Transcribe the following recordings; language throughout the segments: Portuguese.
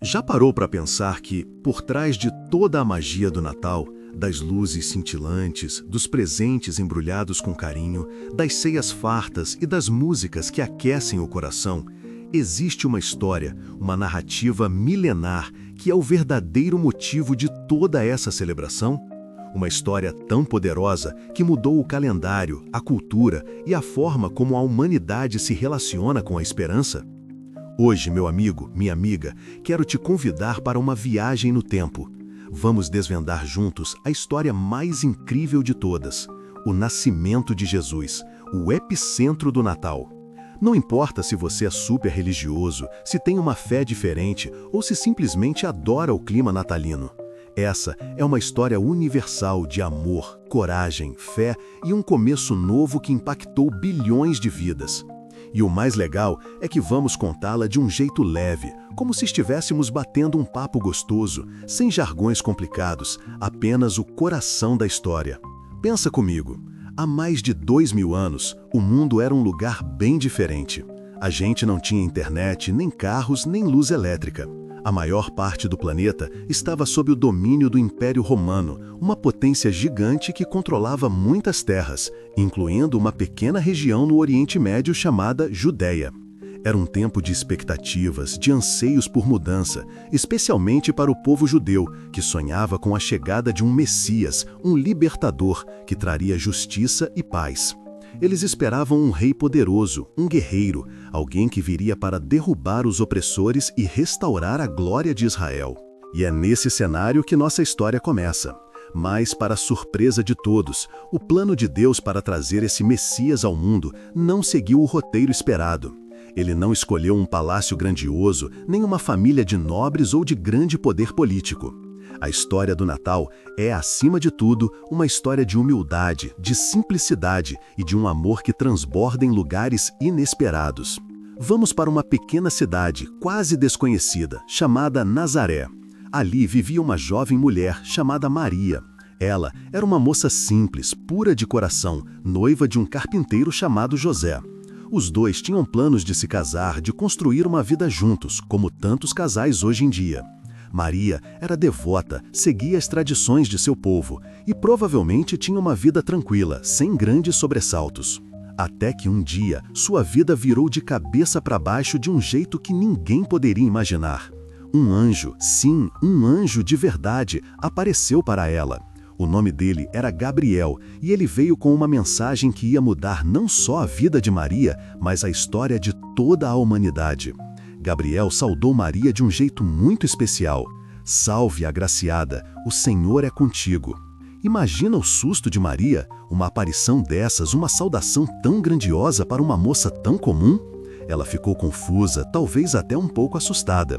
Já parou para pensar que, por trás de toda a magia do Natal, das luzes cintilantes, dos presentes embrulhados com carinho, das ceias fartas e das músicas que aquecem o coração, existe uma história, uma narrativa milenar que é o verdadeiro motivo de toda essa celebração? Uma história tão poderosa que mudou o calendário, a cultura e a forma como a humanidade se relaciona com a esperança? Hoje, meu amigo, minha amiga, quero te convidar para uma viagem no tempo. Vamos desvendar juntos a história mais incrível de todas, o nascimento de Jesus, o epicentro do Natal. Não importa se você é super religioso, se tem uma fé diferente ou se simplesmente adora o clima natalino. Essa é uma história universal de amor, coragem, fé e um começo novo que impactou bilhões de vidas. E o mais legal é que vamos contá-la de um jeito leve, como se estivéssemos batendo um papo gostoso, sem jargões complicados, apenas o coração da história. Pensa comigo, há mais de 2000 anos, o mundo era um lugar bem diferente. A gente não tinha internet, nem carros, nem luz elétrica. A maior parte do planeta estava sob o domínio do Império Romano, uma potência gigante que controlava muitas terras, incluindo uma pequena região no Oriente Médio chamada Judéia. Era um tempo de expectativas, de anseios por mudança, especialmente para o povo judeu, que sonhava com a chegada de um Messias, um libertador, que traria justiça e paz. Eles esperavam um rei poderoso, um guerreiro, alguém que viria para derrubar os opressores e restaurar a glória de Israel. E é nesse cenário que nossa história começa. Mas, para surpresa de todos, o plano de Deus para trazer esse Messias ao mundo não seguiu o roteiro esperado. Ele não escolheu um palácio grandioso, nem uma família de nobres ou de grande poder político. A história do Natal é, acima de tudo, uma história de humildade, de simplicidade e de um amor que transborda em lugares inesperados. Vamos para uma pequena cidade, quase desconhecida, chamada Nazaré. Ali vivia uma jovem mulher chamada Maria. Ela era uma moça simples, pura de coração, noiva de um carpinteiro chamado José. Os dois tinham planos de se casar, de construir uma vida juntos, como tantos casais hoje em dia. Maria era devota, seguia as tradições de seu povo e provavelmente tinha uma vida tranquila, sem grandes sobressaltos. Até que um dia, sua vida virou de cabeça para baixo de um jeito que ninguém poderia imaginar. Um anjo, sim, um anjo de verdade, apareceu para ela. O nome dele era Gabriel e ele veio com uma mensagem que ia mudar não só a vida de Maria, mas a história de toda a humanidade. Gabriel saudou Maria de um jeito muito especial. Salve, agraciada, o Senhor é contigo. Imagina o susto de Maria, uma aparição dessas, uma saudação tão grandiosa para uma moça tão comum? Ela ficou confusa, talvez até um pouco assustada.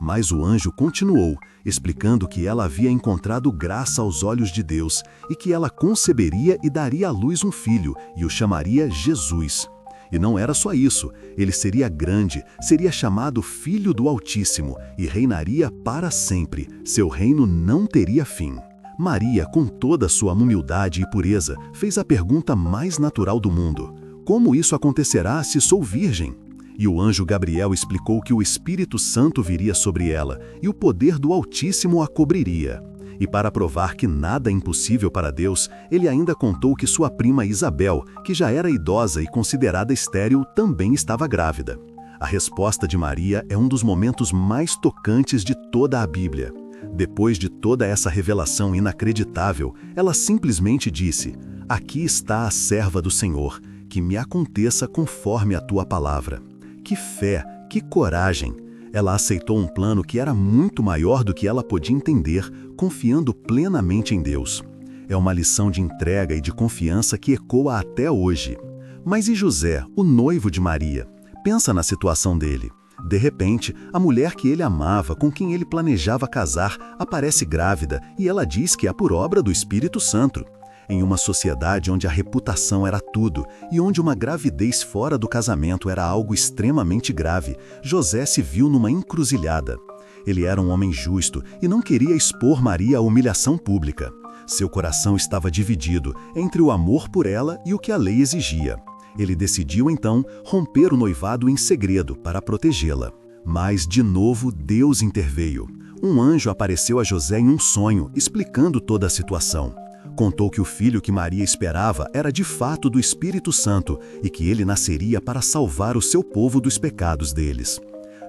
Mas o anjo continuou, explicando que ela havia encontrado graça aos olhos de Deus e que ela conceberia e daria à luz um filho e o chamaria Jesus. E não era só isso, ele seria grande, seria chamado Filho do Altíssimo e reinaria para sempre, seu reino não teria fim. Maria, com toda a sua humildade e pureza, fez a pergunta mais natural do mundo: como isso acontecerá se sou virgem? E o anjo Gabriel explicou que o Espírito Santo viria sobre ela e o poder do Altíssimo a cobriria. E para provar que nada é impossível para Deus, ele ainda contou que sua prima Isabel, que já era idosa e considerada estéril, também estava grávida. A resposta de Maria é um dos momentos mais tocantes de toda a Bíblia. Depois de toda essa revelação inacreditável, ela simplesmente disse: "Aqui está a serva do Senhor, que me aconteça conforme a tua palavra." Que fé, que coragem! Ela aceitou um plano que era muito maior do que ela podia entender, confiando plenamente em Deus. É uma lição de entrega e de confiança que ecoa até hoje. Mas e José, o noivo de Maria? Pensa na situação dele. De repente, a mulher que ele amava, com quem ele planejava casar, aparece grávida e ela diz que é por obra do Espírito Santo. Em uma sociedade onde a reputação era tudo e onde uma gravidez fora do casamento era algo extremamente grave, José se viu numa encruzilhada. Ele era um homem justo e não queria expor Maria à humilhação pública. Seu coração estava dividido entre o amor por ela e o que a lei exigia. Ele decidiu, então, romper o noivado em segredo para protegê-la. Mas, de novo, Deus interveio. Um anjo apareceu a José em um sonho, explicando toda a situação. Contou que o filho que Maria esperava era de fato do Espírito Santo e que ele nasceria para salvar o seu povo dos pecados deles.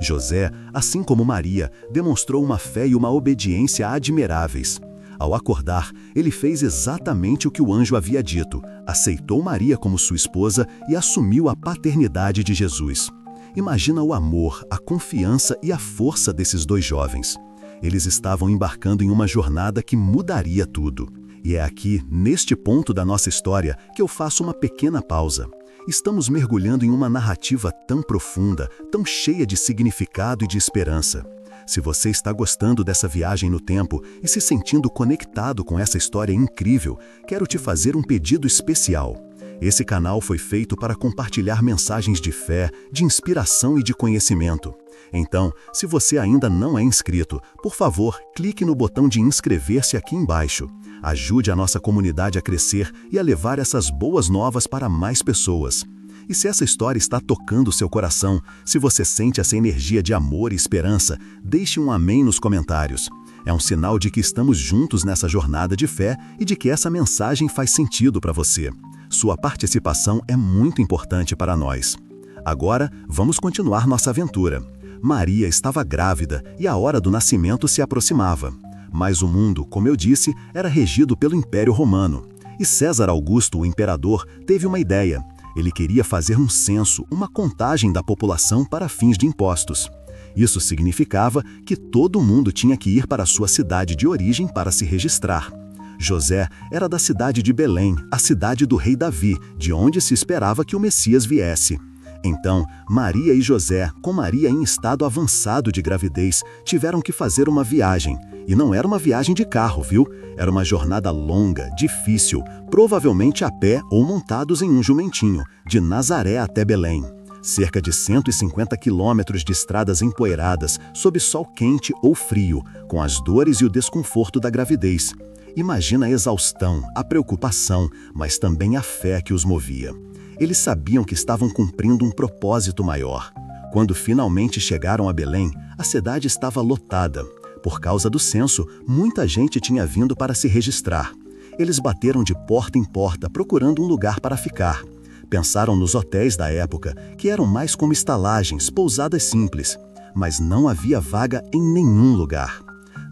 José, assim como Maria, demonstrou uma fé e uma obediência admiráveis. Ao acordar, ele fez exatamente o que o anjo havia dito, aceitou Maria como sua esposa e assumiu a paternidade de Jesus. Imagina o amor, a confiança e a força desses dois jovens. Eles estavam embarcando em uma jornada que mudaria tudo. E é aqui, neste ponto da nossa história, que eu faço uma pequena pausa. Estamos mergulhando em uma narrativa tão profunda, tão cheia de significado e de esperança. Se você está gostando dessa viagem no tempo e se sentindo conectado com essa história incrível, quero te fazer um pedido especial. Esse canal foi feito para compartilhar mensagens de fé, de inspiração e de conhecimento. Então, se você ainda não é inscrito, por favor, clique no botão de inscrever-se aqui embaixo. Ajude a nossa comunidade a crescer e a levar essas boas novas para mais pessoas. E se essa história está tocando seu coração, se você sente essa energia de amor e esperança, deixe um amém nos comentários. É um sinal de que estamos juntos nessa jornada de fé e de que essa mensagem faz sentido para você. Sua participação é muito importante para nós. Agora, vamos continuar nossa aventura. Maria estava grávida e a hora do nascimento se aproximava. Mas o mundo, como eu disse, era regido pelo Império Romano. E César Augusto, o imperador, teve uma ideia. Ele queria fazer um censo, uma contagem da população para fins de impostos. Isso significava que todo mundo tinha que ir para a sua cidade de origem para se registrar. José era da cidade de Belém, a cidade do rei Davi, de onde se esperava que o Messias viesse. Então, Maria e José, com Maria em estado avançado de gravidez, tiveram que fazer uma viagem. E não era uma viagem de carro, viu? Era uma jornada longa, difícil, provavelmente a pé ou montados em um jumentinho, de Nazaré até Belém. Cerca de 150 quilômetros de estradas empoeiradas, sob sol quente ou frio, com as dores e o desconforto da gravidez. Imagina a exaustão, a preocupação, mas também a fé que os movia. Eles sabiam que estavam cumprindo um propósito maior. Quando finalmente chegaram a Belém, a cidade estava lotada. Por causa do censo, muita gente tinha vindo para se registrar. Eles bateram de porta em porta procurando um lugar para ficar. Pensaram nos hotéis da época, que eram mais como estalagens, pousadas simples. Mas não havia vaga em nenhum lugar.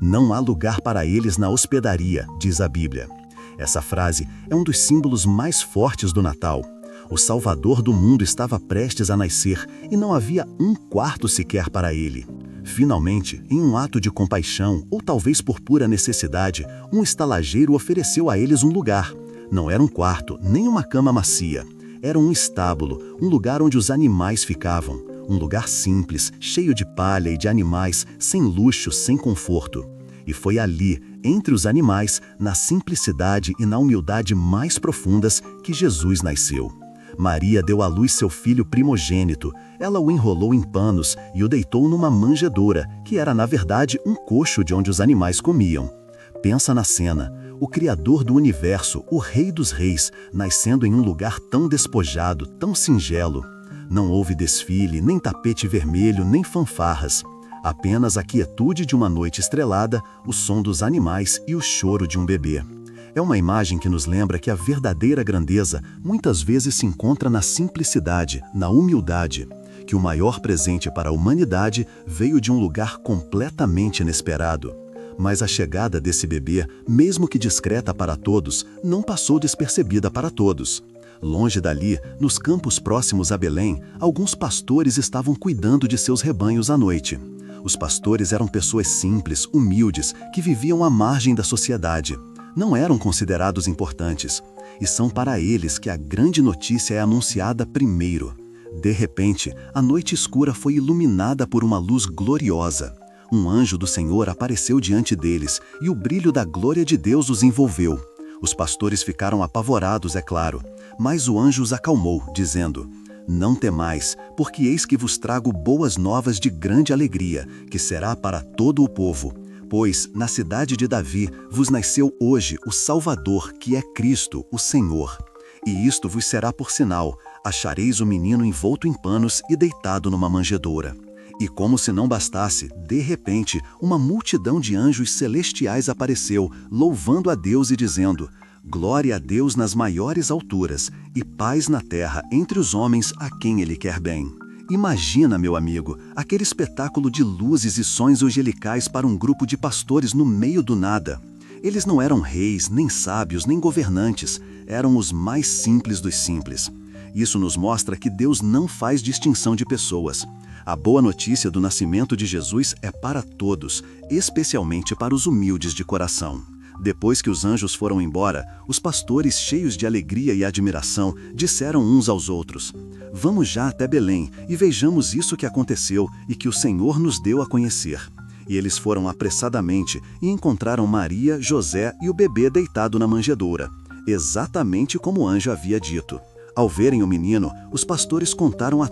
Não há lugar para eles na hospedaria, diz a Bíblia. Essa frase é um dos símbolos mais fortes do Natal. O Salvador do mundo estava prestes a nascer e não havia um quarto sequer para ele. Finalmente, em um ato de compaixão, ou talvez por pura necessidade, um estalageiro ofereceu a eles um lugar. Não era um quarto, nem uma cama macia. Era um estábulo, um lugar onde os animais ficavam. Um lugar simples, cheio de palha e de animais, sem luxo, sem conforto. E foi ali, entre os animais, na simplicidade e na humildade mais profundas, que Jesus nasceu. Maria deu à luz seu filho primogênito. Ela o enrolou em panos e o deitou numa manjedoura, que era, na verdade, um coxo de onde os animais comiam. Pensa na cena. O Criador do Universo, o Rei dos Reis, nascendo em um lugar tão despojado, tão singelo. Não houve desfile, nem tapete vermelho, nem fanfarras. Apenas a quietude de uma noite estrelada, o som dos animais e o choro de um bebê. É uma imagem que nos lembra que a verdadeira grandeza muitas vezes se encontra na simplicidade, na humildade, que o maior presente para a humanidade veio de um lugar completamente inesperado. Mas a chegada desse bebê, mesmo que discreta para todos, não passou despercebida para todos. Longe dali, nos campos próximos a Belém, alguns pastores estavam cuidando de seus rebanhos à noite. Os pastores eram pessoas simples, humildes, que viviam à margem da sociedade. Não eram considerados importantes. E são para eles que a grande notícia é anunciada primeiro. De repente, a noite escura foi iluminada por uma luz gloriosa. Um anjo do Senhor apareceu diante deles, e o brilho da glória de Deus os envolveu. Os pastores ficaram apavorados, é claro, mas o anjo os acalmou, dizendo: "Não temais, porque eis que vos trago boas novas de grande alegria, que será para todo o povo. Pois, na cidade de Davi, vos nasceu hoje o Salvador, que é Cristo, o Senhor. E isto vos será por sinal: achareis o menino envolto em panos e deitado numa manjedoura." E como se não bastasse, de repente, uma multidão de anjos celestiais apareceu, louvando a Deus e dizendo: Glória a Deus nas maiores alturas, e paz na terra entre os homens a quem Ele quer bem. Imagina, meu amigo, aquele espetáculo de luzes e sons angelicais para um grupo de pastores no meio do nada. Eles não eram reis, nem sábios, nem governantes, eram os mais simples dos simples. Isso nos mostra que Deus não faz distinção de pessoas. A boa notícia do nascimento de Jesus é para todos, especialmente para os humildes de coração. Depois que os anjos foram embora, os pastores, cheios de alegria e admiração, disseram uns aos outros: Vamos já até Belém e vejamos isso que aconteceu e que o Senhor nos deu a conhecer. E eles foram apressadamente e encontraram Maria, José e o bebê deitado na manjedoura, exatamente como o anjo havia dito. Ao verem o menino, os pastores contaram a